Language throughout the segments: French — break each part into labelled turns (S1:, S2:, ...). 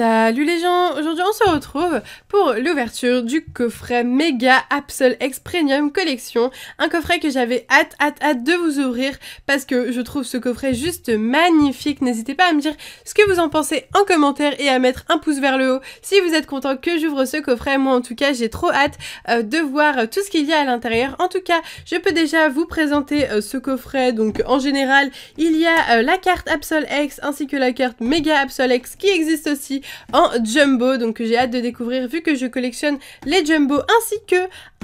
S1: Salut les gens, aujourd'hui on se retrouve pour l'ouverture du coffret Mega Absol X Premium Collection, un coffret que j'avais hâte de vous ouvrir parce que je trouve ce coffret juste magnifique. N'hésitez pas à me dire ce que vous en pensez en commentaire et à mettre un pouce vers le haut si vous êtes content que j'ouvre ce coffret. Moi en tout cas j'ai trop hâte de voir tout ce qu'il y a à l'intérieur. En tout cas je peux déjà vous présenter ce coffret. Donc en général il y a la carte Absol X ainsi que la carte Mega Absol X qui existe aussi en jumbo, donc que j'ai hâte de découvrir vu que je collectionne les jumbo, ainsi que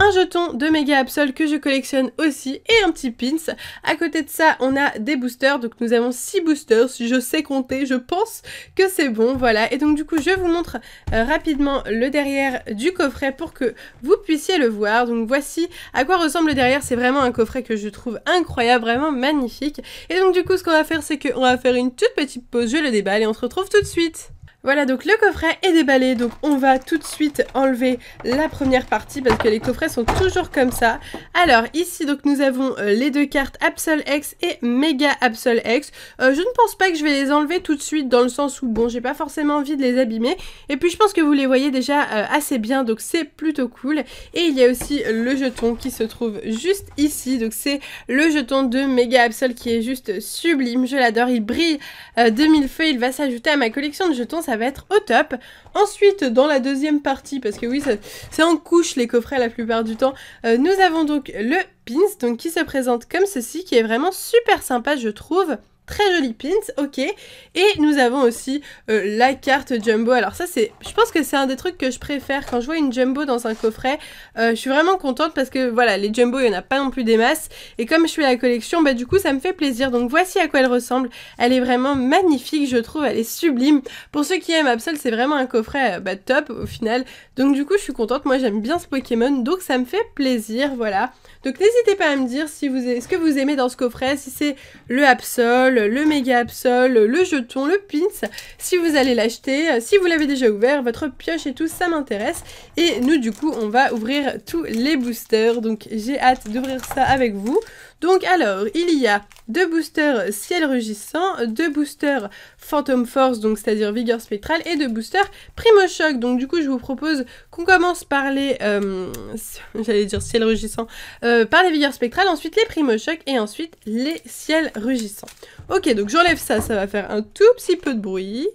S1: un jeton de Mega Absol que je collectionne aussi et un petit pins. À côté de ça on a des boosters, donc nous avons 6 boosters, si je sais compter, je pense que c'est bon, voilà. Et donc du coup je vous montre rapidement le derrière du coffret pour que vous puissiez le voir. Donc voici à quoi ressemble le derrière, c'est vraiment un coffret que je trouve incroyable, vraiment magnifique. Et donc du coup ce qu'on va faire c'est qu'on va faire une toute petite pause, je le déballe et on se retrouve tout de suite. Voilà, donc le coffret est déballé, donc on va tout de suite enlever la première partie parce que les coffrets sont toujours comme ça. Alors ici donc nous avons les deux cartes Absol X et Mega Absol X. Je ne pense pas que je vais les enlever tout de suite dans le sens où bon, j'ai pas forcément envie de les abîmer. Et puis je pense que vous les voyez déjà assez bien, donc c'est plutôt cool. Et il y a aussi le jeton qui se trouve juste ici, donc c'est le jeton de Mega Absol qui est juste sublime, je l'adore, il brille de mille feux, il va s'ajouter à ma collection de jetons, ça va être au top. Ensuite dans la deuxième partie, parce que oui c'est en couche les coffrets la plupart du temps, nous avons donc le pins donc, qui se présente comme ceci, qui est vraiment super sympa je trouve. Très joli pins, ok. Et nous avons aussi la carte jumbo. Alors ça c'est, je pense que c'est un des trucs que je préfère quand je vois une jumbo dans un coffret. Je suis vraiment contente parce que voilà, les jumbo il n'y en a pas non plus des masses. Et comme je fais la collection, bah du coup ça me fait plaisir. Donc voici à quoi elle ressemble. Elle est vraiment magnifique je trouve, elle est sublime. Pour ceux qui aiment Absol, c'est vraiment un coffret top au final. Donc du coup je suis contente, moi j'aime bien ce Pokémon. Donc ça me fait plaisir, voilà. Donc n'hésitez pas à me dire si vous ce que vous aimez dans ce coffret, si c'est le Absol, le Mega Absol, le jeton, le pins, si vous allez l'acheter, si vous l'avez déjà ouvert, votre pioche et tout, ça m'intéresse. Et nous du coup on va ouvrir tous les boosters, donc j'ai hâte d'ouvrir ça avec vous. Donc alors, il y a 2 boosters ciel rugissant, 2 boosters Phantom Force, donc c'est-à-dire vigueur spectrale, et 2 boosters Primo Choc. Donc du coup, je vous propose qu'on commence par les, j'allais dire ciel rugissant, par les vigueurs spectrales, ensuite les Primo Choc, et ensuite les ciels rugissants. Ok, donc j'enlève ça, ça va faire un tout petit peu de bruit.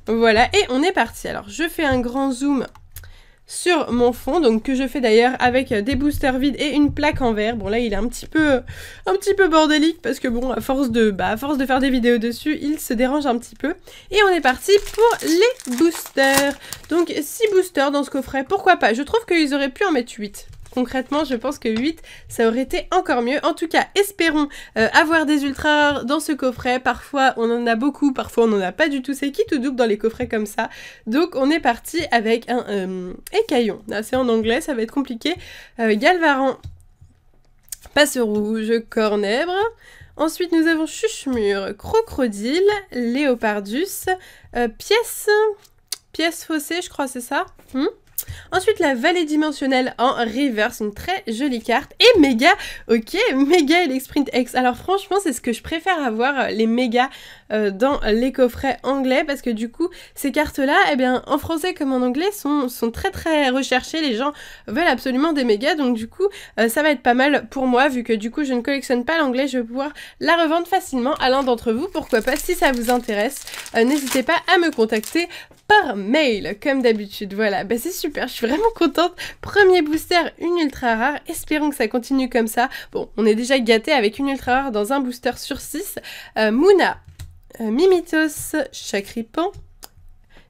S1: Voilà, et on est parti. Alors, je fais un grand zoom sur mon fond, donc que je fais d'ailleurs avec des boosters vides et une plaque en verre. Bon là il est un petit peu bordélique parce que bon à force de faire des vidéos dessus, il se dérange un petit peu. Et on est parti pour les boosters. Donc 6 boosters dans ce coffret, pourquoi pas. Je trouve qu'ils auraient pu en mettre 8. Concrètement, je pense que 8, ça aurait été encore mieux. En tout cas, espérons avoir des ultra rares dans ce coffret. Parfois, on en a beaucoup, parfois, on n'en a pas du tout. C'est qui tout double dans les coffrets comme ça. Donc, on est parti avec un écaillon. Là, c'est en anglais, ça va être compliqué. Galvaran, passe rouge, cornèbre. Ensuite, nous avons Chuchemure, Crocodile, Léopardus, pièce faussée, je crois, c'est ça. Ensuite, la vallée dimensionnelle en reverse, une très jolie carte. Et méga, ok, méga et l'exprint X. Alors franchement, c'est ce que je préfère avoir, les méga dans les coffrets anglais. Parce que du coup, ces cartes-là, eh bien, en français comme en anglais, sont très recherchées. Les gens veulent absolument des méga. Donc du coup, ça va être pas mal pour moi. Vu que du coup, je ne collectionne pas l'anglais, je vais pouvoir la revendre facilement à l'un d'entre vous. Pourquoi pas, si ça vous intéresse, n'hésitez pas à me contacter par mail, comme d'habitude. Voilà, bah c'est super, je suis vraiment contente. Premier booster, une ultra rare. Espérons que ça continue comme ça. Bon, on est déjà gâté avec une ultra rare dans un booster sur 6. Mouna, Mimitos, Chakripan.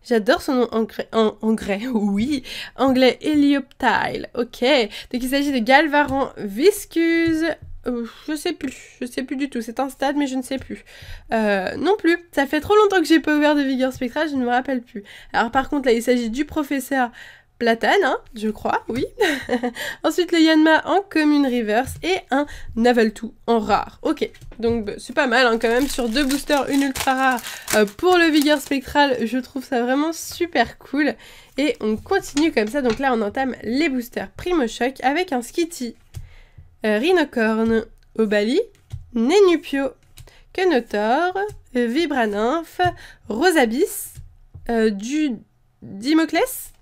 S1: J'adore son nom anglais, oui, anglais Helioptile, ok. Donc il s'agit de Galvaran, Viscuse, je sais plus du tout, c'est un stade mais je ne sais plus. Non plus, ça fait trop longtemps que j'ai pas ouvert de vigueur spectrale, je ne me rappelle plus. Alors par contre là il s'agit du professeur Platane, hein, je crois, oui. Ensuite le Yanma en commune reverse et un Navaltou en rare. Ok, donc bah, c'est pas mal hein, quand même sur 2 boosters, une ultra rare pour le vigueur spectral. Je trouve ça vraiment super cool. Et on continue comme ça, donc là on entame les boosters Primo Choc avec un Skitty, Rhinocorne, Obali, Nenupio, Quenotor, Vibranymph, Rosabis, du Dimoclès,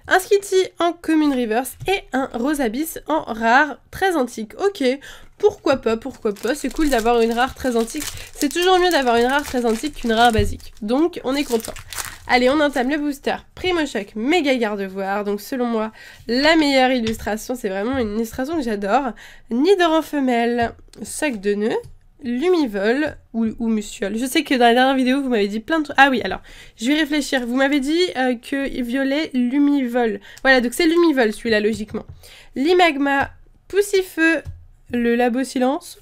S1: un Skitty en commune reverse et un Rose Abyss en rare très antique. Ok, pourquoi pas, c'est cool d'avoir une rare très antique. C'est toujours mieux d'avoir une rare très antique qu'une rare basique. Donc on est content. Allez, on entame le booster Primo Choc Méga Gardevoir. Donc selon moi, la meilleure illustration, c'est vraiment une illustration que j'adore. Nidor en femelle, sac de nœuds, Lumivol ou Mustiole. Je sais que dans la dernière vidéo, vous m'avez dit plein de trucs. Ah oui, alors, je vais réfléchir. Vous m'avez dit que violet Lumivol. Voilà, donc c'est Lumivol celui-là, logiquement. Limagma, Poussifeu, le Labo Silence.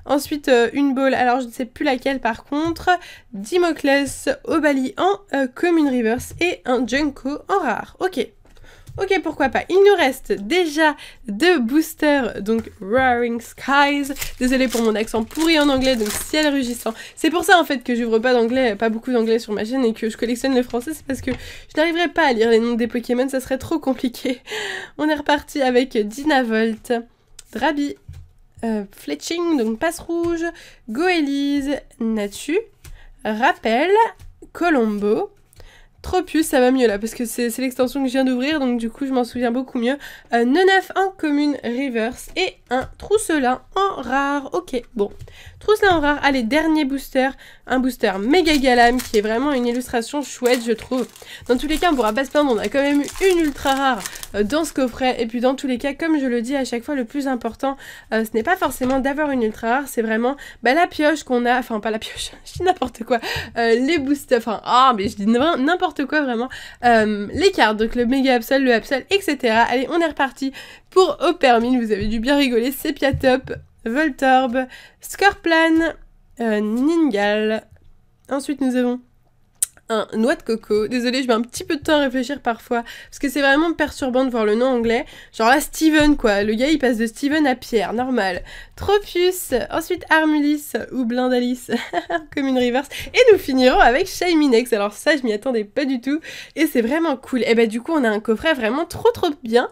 S1: Ensuite, une bowl, alors je ne sais plus laquelle par contre. Dimoclès, Obali en commune reverse et un Junko en rare. Ok. Ok, pourquoi pas. Il nous reste déjà 2 boosters, donc Roaring Skies. Désolée pour mon accent pourri en anglais, donc ciel rugissant. C'est pour ça en fait que j'ouvre pas d'anglais, pas beaucoup d'anglais sur ma chaîne et que je collectionne le français, c'est parce que je n'arriverai pas à lire les noms des Pokémon, ça serait trop compliqué. On est reparti avec Dynavolt, Drabi, Fletching, donc Passe Rouge, Goélise, Natu, Rappel, Colombo. Tropius, ça va mieux là, parce que c'est l'extension que je viens d'ouvrir, donc du coup je m'en souviens beaucoup mieux. Neunef en commune reverse et un Trousselin en rare. Ok, bon. Trousselin en rare, allez, dernier booster. Un booster méga galam qui est vraiment une illustration chouette, je trouve. Dans tous les cas, on pourra pas se plaindre, on a quand même eu une ultra rare dans ce coffret. Et puis dans tous les cas, comme je le dis à chaque fois, le plus important, ce n'est pas forcément d'avoir une ultra rare, c'est vraiment la pioche qu'on a, enfin pas la pioche, je dis n'importe quoi, les boosters, enfin, mais je dis n'importe quoi vraiment, les cartes, donc le méga Absol, le Absol, etc. Allez, on est reparti pour Opermine, vous avez dû bien rigoler, Sepiatop, Voltorb, Scorplan, Ningal. Ensuite, nous avons un Noix de Coco. Désolée, je mets un petit peu de temps à réfléchir parfois, parce que c'est vraiment perturbant de voir le nom anglais. Genre là, Steven, quoi. Le gars, il passe de Steven à Pierre, normal. Tropius, ensuite Armulis ou Blindalis, comme une reverse. Et nous finirons avec Shyminex. Alors ça, je m'y attendais pas du tout. Et c'est vraiment cool. Et bah du coup, on a un coffret vraiment trop bien.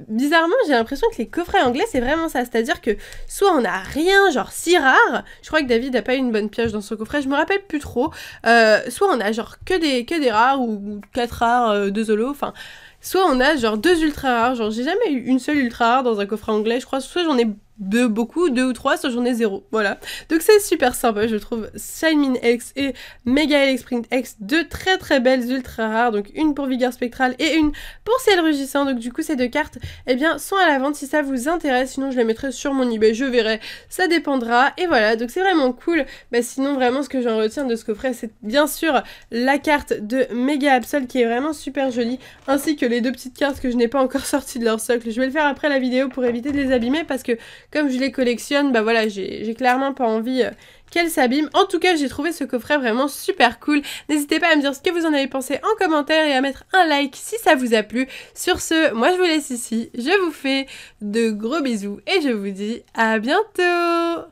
S1: Bizarrement, j'ai l'impression que les coffrets anglais, c'est vraiment ça. C'est-à-dire que soit on a rien, genre si rare. Je crois que David a pas eu une bonne pioche dans son coffret, je me rappelle plus trop. Soit on a genre que des rares ou 4 rares, 2 holos, enfin... Soit on a genre 2 ultra rares, genre j'ai jamais eu une seule ultra rare dans un coffret anglais, je crois, soit j'en ai beaucoup, 2 ou 3, soit j'en ai 0, voilà. Donc c'est super sympa, je trouve. Shyminex et Mega Sprint X, 2 très belles ultra rares, donc une pour Vigueur Spectrale et une pour Ciel Rugissant, donc du coup ces 2 cartes, eh bien, sont à la vente si ça vous intéresse, sinon je les mettrai sur mon eBay, je verrai, ça dépendra, et voilà, donc c'est vraiment cool. Bah sinon, vraiment, ce que j'en retiens de ce coffret, c'est bien sûr la carte de Mega Absol qui est vraiment super jolie, ainsi que les 2 petites cartes que je n'ai pas encore sorties de leur socle. Je vais le faire après la vidéo pour éviter de les abîmer, parce que comme je les collectionne, bah voilà, j'ai clairement pas envie qu'elles s'abîment. En tout cas, j'ai trouvé ce coffret vraiment super cool. N'hésitez pas à me dire ce que vous en avez pensé en commentaire et à mettre un like si ça vous a plu. Sur ce, moi je vous laisse ici. Je vous fais de gros bisous et je vous dis à bientôt!